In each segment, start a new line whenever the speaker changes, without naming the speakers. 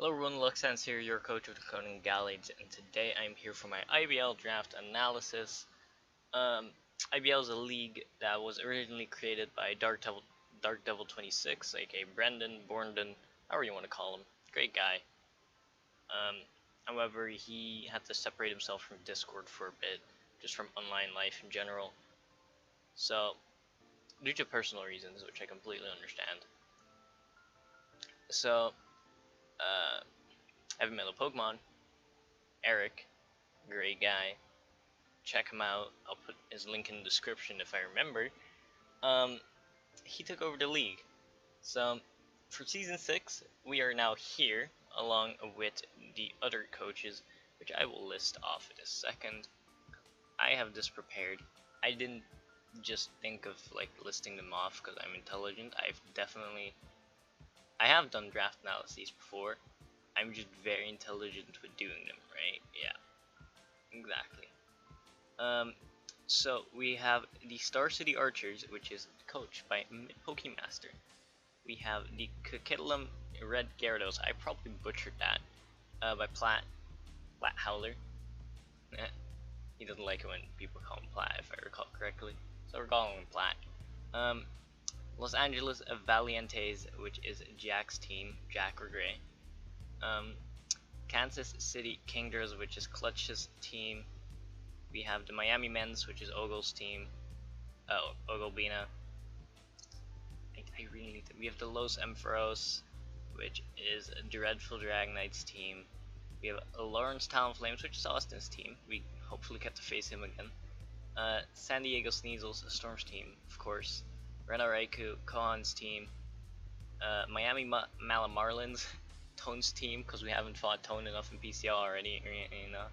Hello everyone, LuxSense here, your coach of the Coding Galads, and today I'm here for my IBL draft analysis. IBL is a league that was originally created by Dark Devil 26, aka Brendan, Bornden, however you want to call him. Great guy. However, he had to separate himself from Discord for a bit, just from online life in general. So, due to personal reasons, which I completely understand. So, I have met a Pokemon, Eric, great guy. Check him out. I'll put his link in the description if I remember. He took over the league. So for season 6, we are now here along with the other coaches, which I will list off in a second. I have this prepared. I didn't just think of like listing them off because I'm intelligent. I have done draft analyses before. I'm just very intelligent with doing them, right? Yeah, exactly. So we have the Star City Archers, which is coached by Pokemaster. We have the Coquitlam Red Gyarados. I probably butchered that. By Plat Howler. He doesn't like it when people call him Plat, if I recall correctly. So we're calling him Plat. Los Angeles Valientes, which is Jack's team, Jack or Gray. Kansas City Kingdras, which is Clutch's team. We have the Miami Men's, which is Ogle's team. Oglebina. I really need to. We have the Los Ampharos, which is Dreadful Dragonite's team. We have Lawrence Talonflames, which is Austin's team. We hopefully get to face him again. San Diego Sneasels, Storm's team, of course. Rena Raikou, Kohan's team. Miami Malamarlins, Tone's team, because we haven't fought Tone enough in PCL already. You know.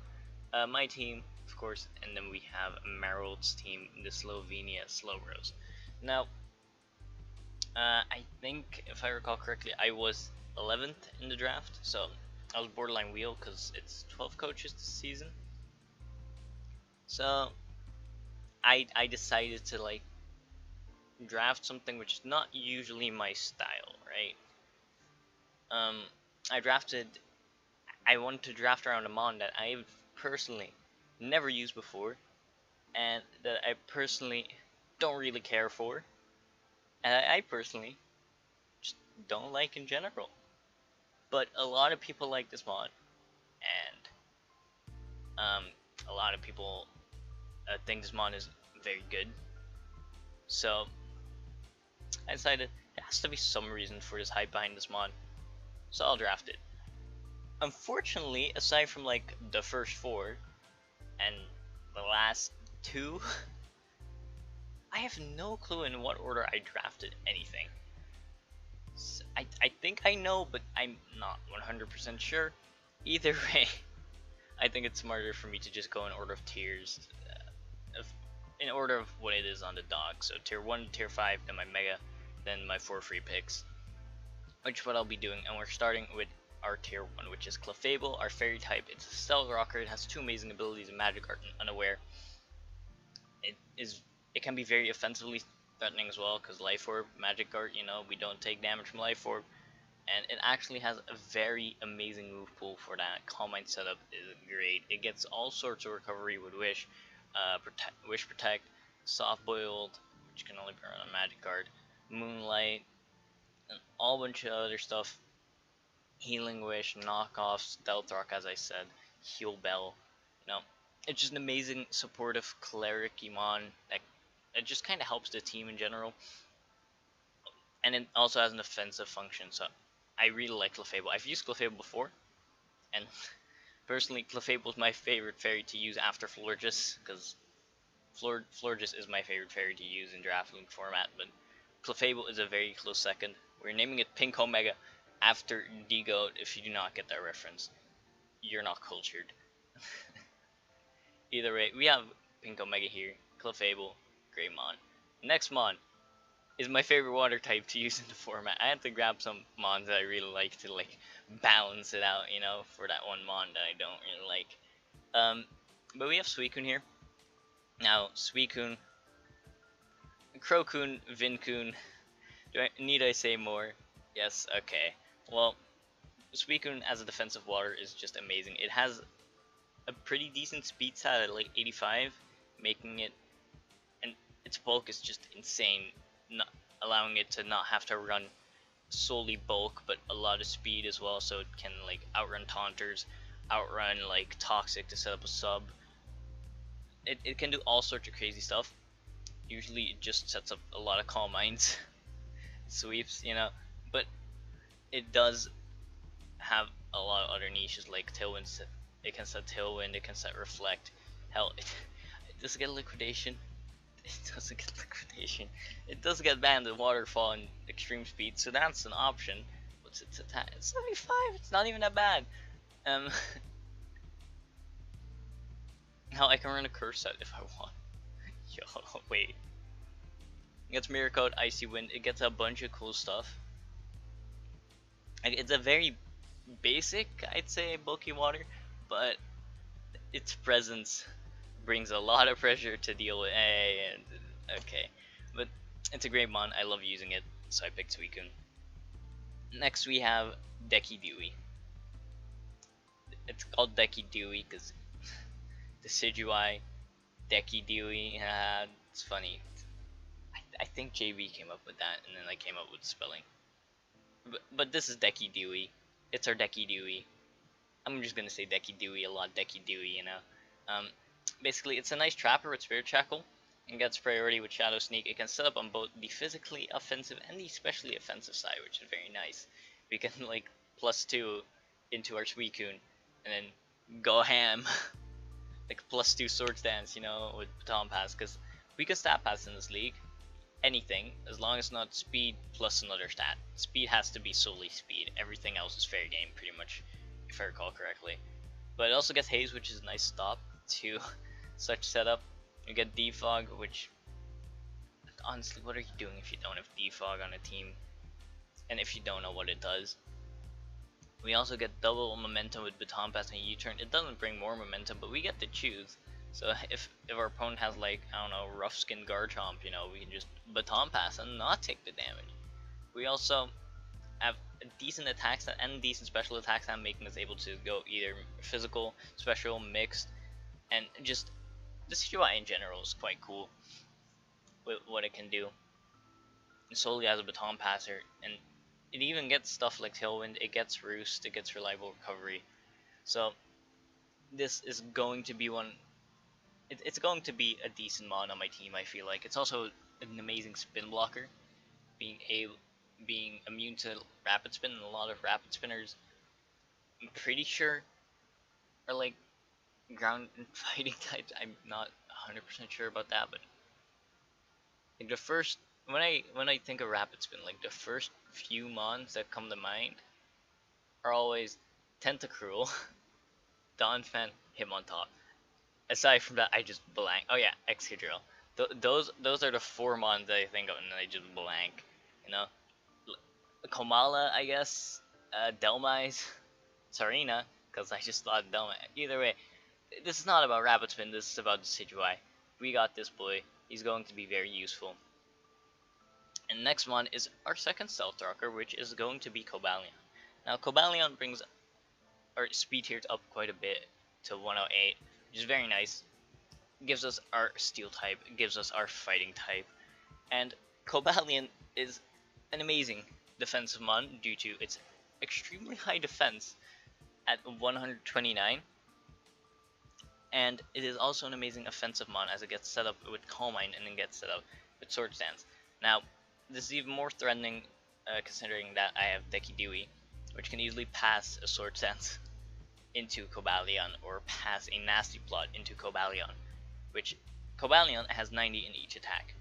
My team, of course, and then we have Marold's team, the Slovenia Slowbros. Now, I think, if I recall correctly, I was 11th in the draft, so I was borderline wheel because it's 12 coaches this season. So, I decided to like draft something which is not usually my style, right? I wanted to draft around a mon that I've personally never used before, and that I personally don't really care for, and I personally just don't like in general. But a lot of people like this mod, and a lot of people think this mod is very good. So I decided there has to be some reason for this hype behind this mod, so I'll draft it. Unfortunately, aside from like the first 4 and the last 2, I have no clue in what order I drafted anything. So I think I know, but I'm not 100% sure. Either way, I think it's smarter for me to just go in order of tiers, in order of what it is on the dog. So tier 1, tier 5, then my mega, then my 4 free picks, which is what I'll be doing. And we're starting with our tier 1, which is Clefable, our fairy type. It's a stealth rocker. It has 2 amazing abilities in Magic Art and Unaware. It can be very offensively threatening as well, because Life Orb, Magic Art, you know, we don't take damage from Life Orb. And it actually has a very amazing move pool for that. Calm Mind setup is great. It gets all sorts of recovery with Wish, Wish Protect, Soft Boiled, which can only be run on Magic Card, Moonlight, and all bunch of other stuff. Healing Wish, Knockoff, Stealth Rock, as I said, Heal Bell. You know, it's just an amazing supportive cleric Mon that it just kind of helps the team in general. And it also has an offensive function, so I really like Clefable. I've used Clefable before, and personally, Clefable is my favorite fairy to use after Florges, because Florges is my favorite fairy to use in Draft League format, but Clefable is a very close second. We're naming it Pink Omega after D-Goat. If you do not get that reference, you're not cultured. Either way, we have Pink Omega here, Clefable, Greymon. Next Mon is my favorite water type to use in the format. I had to grab some Mons that I really like to like balance it out, you know, for that one Mon that I don't really like. But we have Suicune here. Now, Suicune, Crocune, Vincune. Need I say more? Yes, okay. Well, Suicune as a defensive water is just amazing. It has a pretty decent speed stat at like 85, making it, and its bulk is just insane, not allowing it to not have to run solely bulk but a lot of speed as well, so it can like outrun taunters, outrun like toxic to set up a sub. It can do all sorts of crazy stuff. Usually it just sets up a lot of calm minds sweeps, you know, but it does have a lot of other niches like tailwind. It can set tailwind, it can set reflect. Hell, it does get liquidation. It doesn't get liquidation. It does get banned in waterfall and extreme speed, so that's an option. What's its attack? It's 75. It's not even that bad. Now I can run a curse set if I want. Yo, wait. It gets mirror coat, icy wind. It gets a bunch of cool stuff. It's a very basic, I'd say, bulky water, but its presence brings a lot of pressure to deal with. And okay, but it's a great mon. I love using it, so I picked Suicune. Next we have Decky Dewey. It's called Decky Dewey because Decidueye, Decky Dewey. It's funny. I think JB came up with that, and then I came up with the spelling. But this is Decky Dewey. It's our Decky Dewey. I'm just gonna say Decky Dewey a lot. Decky Dewey, you know. Basically, it's a nice trapper with Spirit Shackle and gets priority with Shadow Sneak. It can set up on both the physically offensive and the specially offensive side, which is very nice. We can like +2 into our Suicune and then go ham. Like +2 Sword Stance, you know, with Baton Pass, because we can stat pass in this league. Anything, as long as not speed plus another stat. Speed has to be solely speed. Everything else is fair game, pretty much, if I recall correctly. But it also gets Haze, which is a nice stop to such setup. You get Defog, which, honestly, what are you doing if you don't have Defog on a team? And if you don't know what it does. We also get double momentum with Baton Pass and U-turn. It doesn't bring more momentum, but we get to choose. So if our opponent has like, I don't know, rough skin Garchomp, you know, we can just Baton Pass and not take the damage. We also have a decent attack stat and decent special attack stat, making us able to go either physical, special, mixed, and just this UI in general is quite cool with what it can do. And solely as a Baton Passer, and it even gets stuff like Tailwind, it gets Roost, it gets Reliable Recovery. So this is going to be one. It's going to be a decent mod on my team. I feel like it's also an amazing spin blocker, being immune to rapid spin, and a lot of rapid spinners, I'm pretty sure, are like ground and fighting types. I'm not 100% sure about that, but like the first when I think of rapid spin, like the first few mons that come to mind are always Tentacruel, Donphan, Hitmontop. Aside from that, I just blank. Oh yeah, Excadrill. Those are the 4 mons that I think of, and I just blank. You know, Komala, I guess, Delmise, Sarina, because I just thought Delmise. Either way, this is not about Rapid Spin. This is about Decidueye. We got this boy. He's going to be very useful. And next one is our second Stealth Rocker, which is going to be Cobalion. Now, Cobalion brings our speed tiers up quite a bit to 108. Which is very nice. Gives us our steel type, gives us our fighting type, and Cobalion is an amazing defensive mon due to its extremely high defense at 129, and it is also an amazing offensive mon as it gets set up with Calm Mind and then gets set up with Sword Stance. Now, this is even more threatening considering that I have Decky Dewey, which can easily pass a Sword Stance into Cobalion, or pass a Nasty Plot into Cobalion, which Cobalion has 90 in each attack.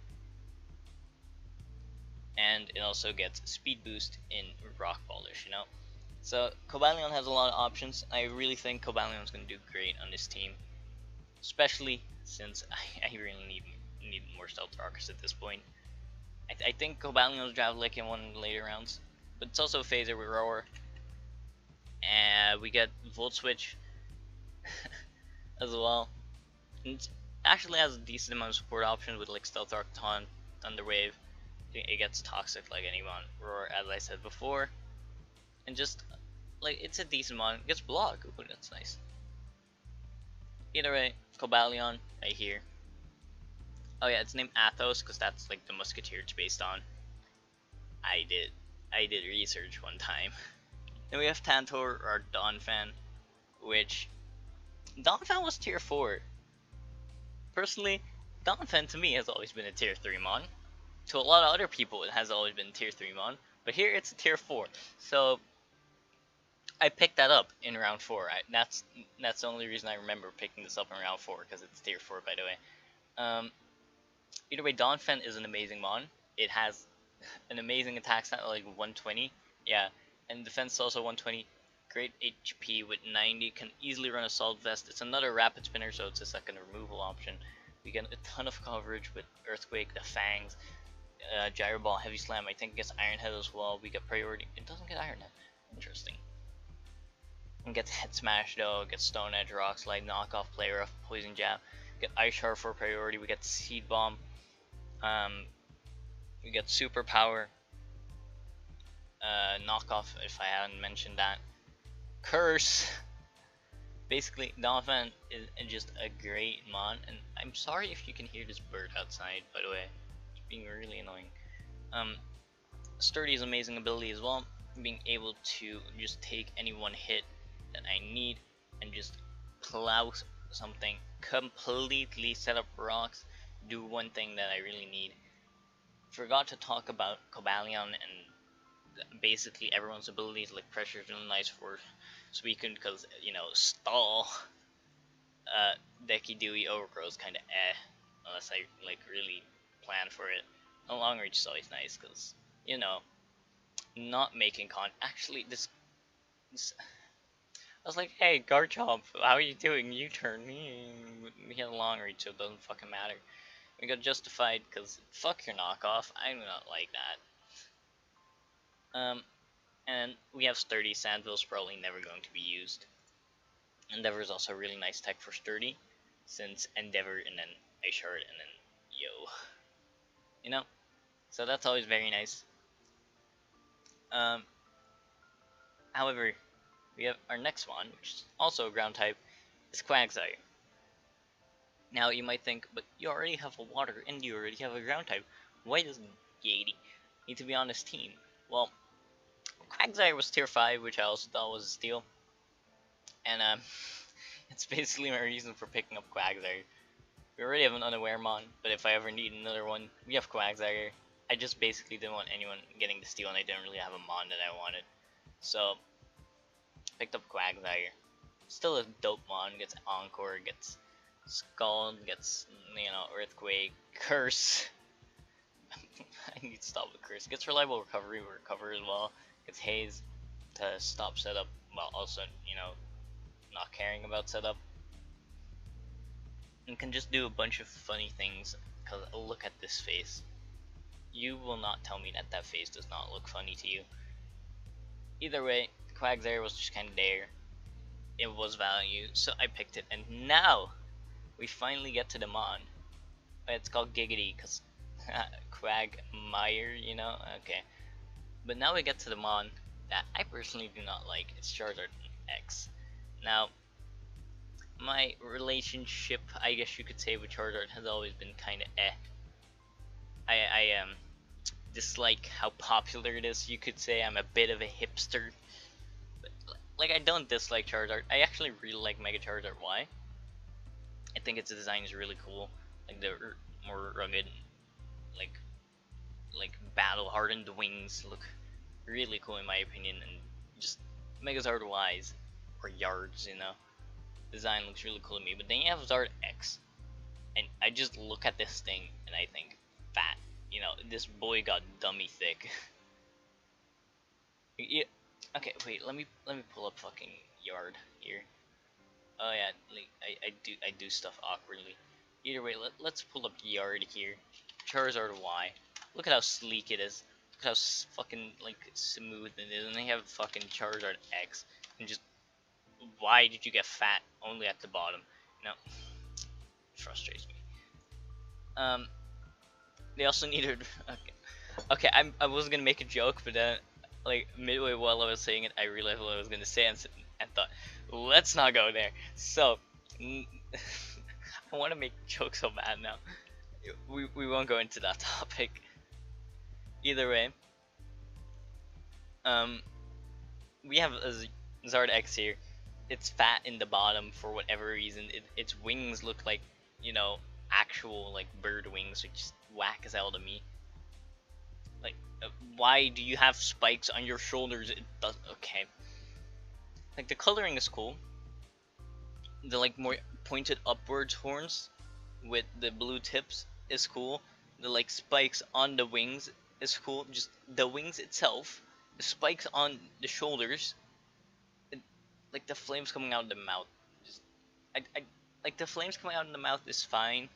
And it also gets speed boost in Rock Polish, you know? So Cobalion has a lot of options. I really think Cobalion is going to do great on this team, especially since I really need more Stealth Rockers at this point. I think Cobalion will draft like in one of the later rounds, but it's also a phaser with Roar. And we get Volt Switch as well. And it actually has a decent amount of support options with like Stealth Rock, Taunt, Thunder Wave. It gets toxic like anyone, Roar, as I said before. And just like it's a decent mon. It gets block. Ooh, that's nice. Either way, Cobalion right here. Oh yeah, it's named Athos because that's like the musketeer it's based on. I did research one time. Then we have Tantor or Donphan, which Donphan was tier 4. Personally, Donphan to me has always been a tier 3 mon. To a lot of other people, it has always been tier 3 mon, but here it's a tier 4. So I picked that up in round 4. That's the only reason I remember picking this up in round 4, because it's tier 4, by the way. Either way, Donphan is an amazing mon. It has an amazing attack stat like 120. Yeah, and defense also 120. Great HP with 90. Can easily run Assault Vest. It's another rapid spinner, so it's a second removal option. We get a ton of coverage with Earthquake, the Fangs, Gyro Ball, Heavy Slam. I think it gets Iron Head as well. We get priority. It doesn't get Iron Head. Interesting. It gets Head Smash though. It gets Stone Edge, Rock Slide, Knockoff, Play Rough, Poison Jab. We get Ice Shard for priority. We get Seed Bomb. We get Super Power. Knockoff, if I hadn't mentioned that. Curse. Basically, Donphan is just a great mon, and I'm sorry if you can hear this bird outside, by the way. It's being really annoying. Sturdy's amazing ability as well, being able to just take any one hit that I need and just plow something, completely set up rocks, do one thing that I really need. Forgot to talk about Cobalion and basically everyone's abilities, like Pressure is really nice for Suicune because, you know, Stall. Decky Dewey Overgrowth is kind of unless I like really plan for it. And Long Reach is always nice because, you know, not making actually this I was like, hey Garchomp, how are you doing? U-turn. He had a Long Reach, so it doesn't fucking matter. We got Justified because fuck your knockoff. I do not like that. And we have Sturdy. Sandville's probably never going to be used. Endeavor is also a really nice tech for Sturdy, since Endeavor and then Ice Shard and then Yo. You know? So that's always very nice. However, we have our next one, which is also a ground type, is Quagsire. Now you might think, but you already have a water and you already have a ground type. Why does Yeti need to be on this team? Well, Quagsire was tier 5, which I also thought was a steal. And it's basically my reason for picking up Quagsire. We already have an Unaware Mon, but if I ever need another one, we have Quagsire. I just basically didn't want anyone getting the steal, and I didn't really have a Mon that I wanted. So, picked up Quagsire. Still a dope Mon, gets Encore, gets Scald, gets, you know, Earthquake, Curse. I need to stop with Curse. Gets Reliable Recovery, recover as well. Gets Haze to stop setup, while also, you know, not caring about setup. And can just do a bunch of funny things, because look at this face. You will not tell me that that face does not look funny to you. Either way, Quagsire was just kind of there. It was value, so I picked it, and now we finally get to the Mon. It's called Giggity, because Quagmire, you know? Okay. But now we get to the Mon that I personally do not like. It's Charizard X. Now, my relationship, I guess you could say, with Charizard has always been kind of I dislike how popular it is. You could say I'm a bit of a hipster. But, like, I don't dislike Charizard. I actually really like Mega Charizard Y. I think its design is really cool. Like the more rugged, like battle hardened wings look really cool in my opinion, and just Megazard Y's or Yards, you know, design looks really cool to me. But then you have Zard X, and I just look at this thing and I think, fat. You know, this boy got dummy thick. Yeah. Okay, wait. Let me pull up fucking Yard here. Oh yeah, like I do stuff awkwardly. Either way, let's pull up Yard here. Charizard Y. Look at how sleek it is. Look at how fucking like smooth it is. And they have fucking Charizard X. And just, why did you get fat only at the bottom? You know, it frustrates me. They also needed. Okay, I was gonna make a joke, but then like midway while I was saying it, I realized what I was gonna say and thought, let's not go there. So, I want to make jokes so bad now. We won't go into that topic. Either way, um, we have a Zard X here. It's fat in the bottom for whatever reason. Its wings look like, you know, actual like bird wings, which just whack as hell to me. Like, why do you have spikes on your shoulders? It does. Okay. Like, the coloring is cool. The like more pointed upwards horns with the blue tips is cool. The like spikes on the wings is cool. Just the wings itself, the spikes on the shoulders, it, like the flames coming out of the mouth. Just I like the flames coming out of the mouth is fine,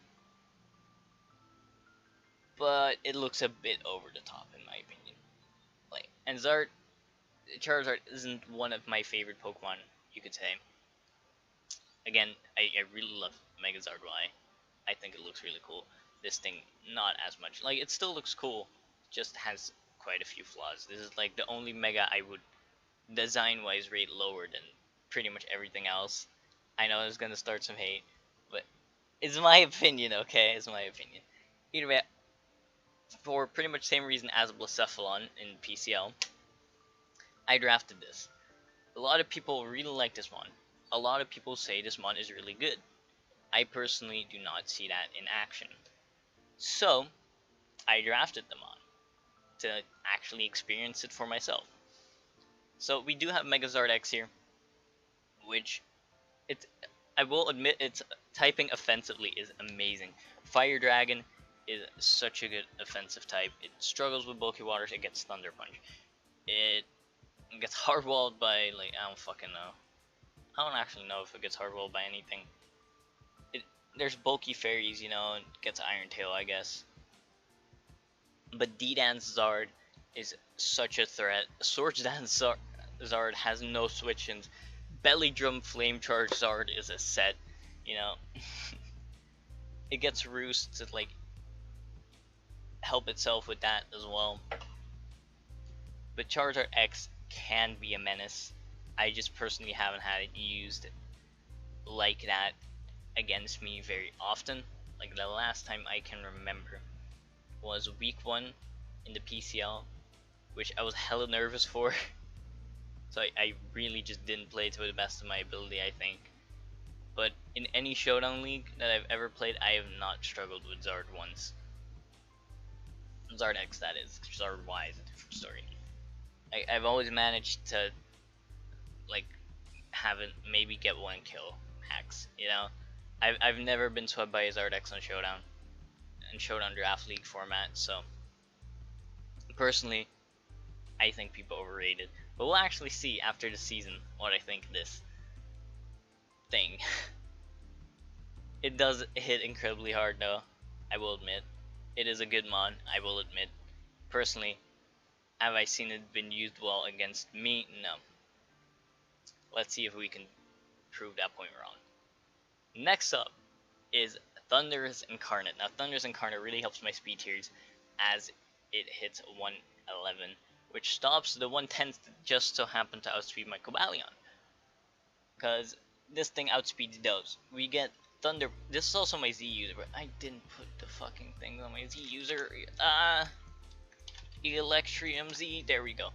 but it looks a bit over the top in my opinion. Like, and Charizard isn't one of my favorite Pokemon, you could say. Again, I really love Megazard Y. I think it looks really cool. This thing, not as much. Like, it still looks cool, just has quite a few flaws. This is like the only Mega I would design-wise rate lower than pretty much everything else. I know it's gonna start some hate, but it's my opinion, okay? It's my opinion. Either way, for pretty much same reason as Blacephalon in PCL, I drafted this. A lot of people really like this one. A lot of people say this mon is really good. I personally do not see that in action. So, I drafted the mon to actually experience it for myself. So, we do have Megazard X here, which it's, I will admit, its typing offensively is amazing. Fire Dragon is such a good offensive type. It struggles with bulky waters, it gets Thunder Punch. It gets hardwalled by, like, I don't fucking know. I don't actually know if it gets hardwalled by anything. There's bulky fairies, you know, and gets Iron Tail, I guess. But D-Dance Zard is such a threat. Swords Dance Zard has no switch-ins. Belly Drum Flame Charge Zard is a set, you know. It gets Roost to, like, help itself with that as well. But Charizard X can be a menace. I just personally haven't had it used like that against me very often. Like, the last time I can remember was week 1 in the PCL, which I was hella nervous for. So I really just didn't play to the best of my ability, I think. But in any Showdown League that I've ever played, I have not struggled with Zard once. Zard X, that is. Zard Y is a different story. I've always managed to, like, have it maybe get 1 kill max, you know? I've never been swept by a Zard X on Showdown and Showdown Draft League format, so personally, I think people overrated. But we'll actually see after the season what I think of this thing. It does hit incredibly hard though, I will admit. It is a good mon, I will admit. Personally, have I seen it been used well against me? No. Let's see if we can prove that point wrong. Next up is Thunderous Incarnate. Now, Thunderous Incarnate really helps my speed tiers as it hits 111, which stops the 110s that just so happen to outspeed my Cobalion. Because this thing outspeeds those. We get Thunder. This is also my Z user, but I didn't put the fucking thing on my Z user. Electrium Z. There we go.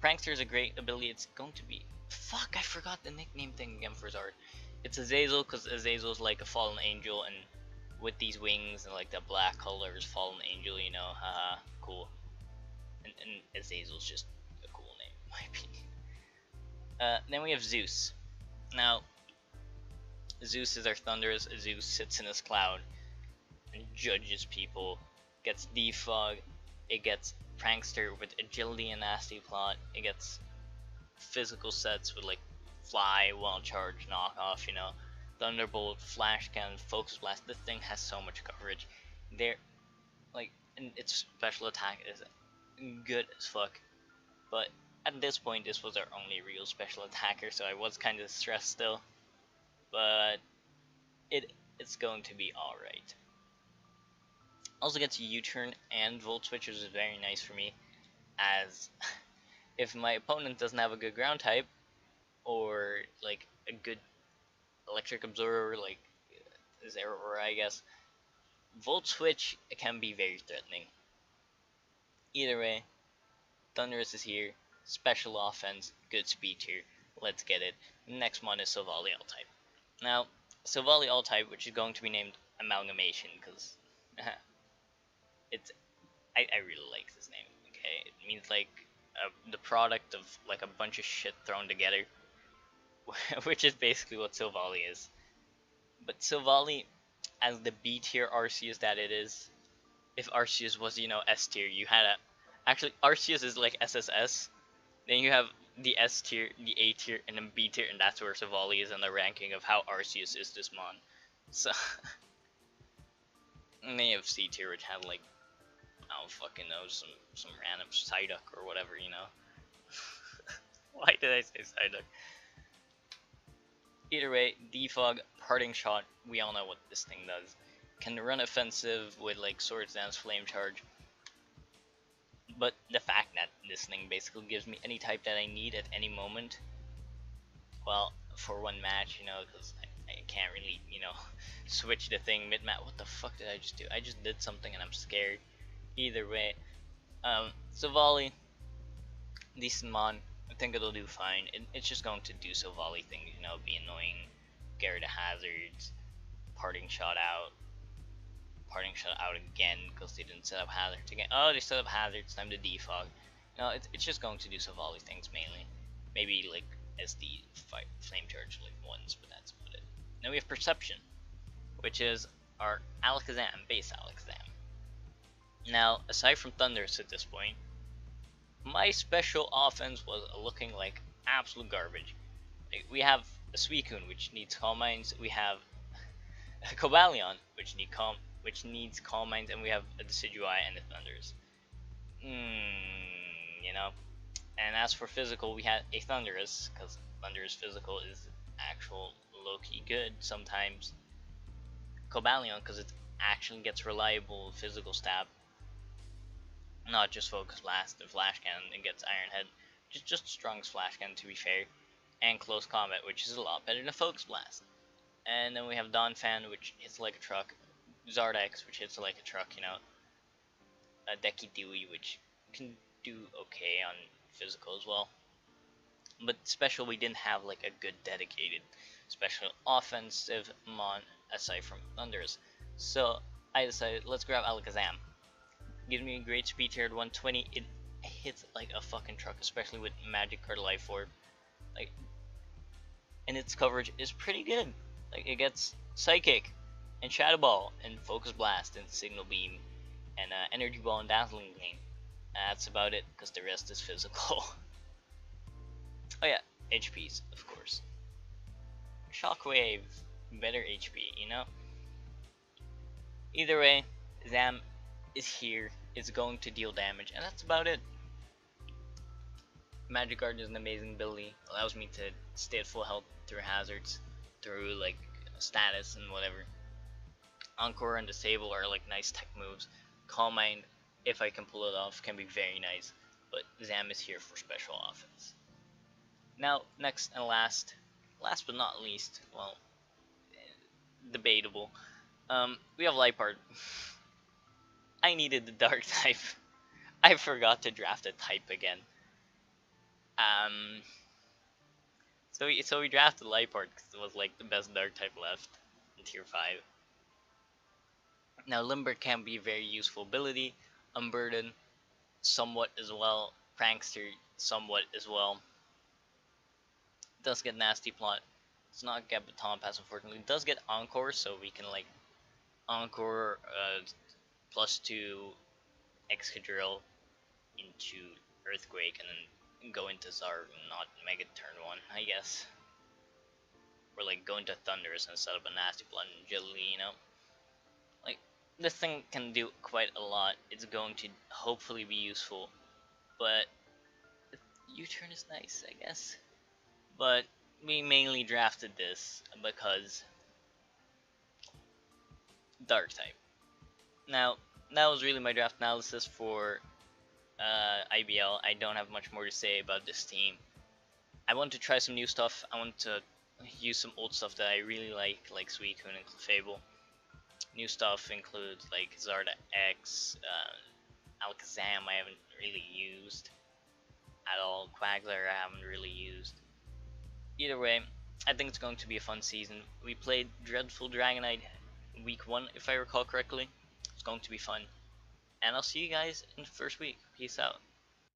Prankster is a great ability. It's going to be. Fuck, I forgot the nickname thing again for Zard. It's Azazel because Azazel is like a fallen angel, and with these wings and like the black colors, fallen angel, you know, haha, cool. And Azazel's just a cool name, in my opinion. Then we have Zeus. Now, Zeus is our Thunderous. Zeus sits in his cloud and judges people. Gets Defog. It gets Prankster with Agility and Nasty Plot. It gets physical sets with like Fly, Wild Charge, Knockoff, you know, Thunderbolt, Flash Cannon, Focus Blast. This thing has so much coverage. There, like, and its special attack is good as fuck. But at this point, this was our only real special attacker, so I was kind of stressed still. But it's going to be alright. Also gets U-turn and Volt Switch, which is very nice for me, as if my opponent doesn't have a good ground type or like a good electric absorber like Zero, or I guess Volt Switch can be very threatening. Either way, Thunderous is here, special offense, good speed tier. Let's get it. Next one is Silvally All-Type. Now, Silvally All-Type, which is going to be named Amalgamation, because it's I really like this name. Okay, it means like the product of like a bunch of shit thrown together, which is basically what Silvally is. But Silvally, as the B tier Arceus that it is, if Arceus was, you know, S tier, you had a actually Arceus is like SSS. Then you have the S tier, the A tier, and then B tier, and that's where Silvally is in the ranking of how Arceus is this mon. So and then you have C tier, which had like I don't fucking know, some random Psyduck or whatever, you know. Why did I say Psyduck? Either way, Defog, Parting Shot, we all know what this thing does. Can run offensive with like Swords Dance, Flame Charge. But the fact that this thing basically gives me any type that I need at any moment, well, for one match, you know, because I can't really, you know, switch the thing mid-match. What the fuck did I just do? I just did something and I'm scared. Either way, Silvally, decent mon. I think it'll do fine. It's just going to do Silvally things, you know, be annoying, get rid of hazards, Parting Shot out again because they didn't set up hazards again. Oh, they set up hazards, time to defog. No, it's just going to do Silvally things mainly. Maybe like SD flame charge like once, but that's about it. Then we have Perception, which is our Alakazam, base Alakazam. Now, aside from Thundurus at this point, my special offense was looking like absolute garbage. Like, we have a Suicune, which needs Calm Minds. We have a Cobalion, which needs Calm Minds, and we have a Decidueye and a Thundurus. You know. And as for physical, we had a Thundurus, because Thundurus physical is actual low-key good sometimes. Cobalion, because it actually gets reliable physical stab. Not just Focus Blast and Flash Cannon, it gets Iron Head. Just strongest Flash Cannon, to be fair. And Close Combat, which is a lot better than Focus Blast. And then we have Donphan, which hits like a truck. Zardex, which hits like a truck, you know. Deki Dewey, which can do okay on physical as well. But special, we didn't have like a good dedicated special offensive mon aside from Thundurus. So I decided, let's grab Alakazam. Gives me a great speed tier at 120. It hits like a fucking truck, especially with Magic Card Life Orb. Like, and its coverage is pretty good. Like, it gets Psychic and Shadow Ball and Focus Blast and Signal Beam and Energy Ball and Dazzling Gleam. That's about it, because the rest is physical. Oh yeah, HPs, of course. Shockwave, better HP, you know? Either way, Zam is here, is going to deal damage, and that's about it. Magic Guard is an amazing ability, allows me to stay at full health through hazards, through like status and whatever. Encore and Disable are like nice tech moves. Calm Mind, if I can pull it off, can be very nice, but Zam is here for special offense. Now, next and last but not least, well, debatable, we have Liepard. I needed the dark type. I forgot to draft a type again. So we drafted Liepard because it was like the best dark type left in tier 5. Now Limber can be a very useful ability. Unburden somewhat as well. Prankster somewhat as well. It does get Nasty Plot. It's not get Baton Pass, unfortunately. It does get Encore, so we can like Encore +2 Excadrill into Earthquake and then go into Zard and not Mega turn 1, I guess. Or like go into Thundurus and set up a Nasty Plot and Agility, you know. Like, this thing can do quite a lot. It's going to hopefully be useful, but U-turn is nice, I guess. But we mainly drafted this because Dark type. Now, that was really my draft analysis for IBL, I don't have much more to say about this team. I want to try some new stuff. I want to use some old stuff that I really like Suicune and Clefable. New stuff includes like Zarda X, Alakazam I haven't really used at all. Quagsire I haven't really used. Either way, I think it's going to be a fun season. We played Dreadful Dragonite week 1, if I recall correctly. It's going to be fun. And I'll see you guys in the first week. Peace out.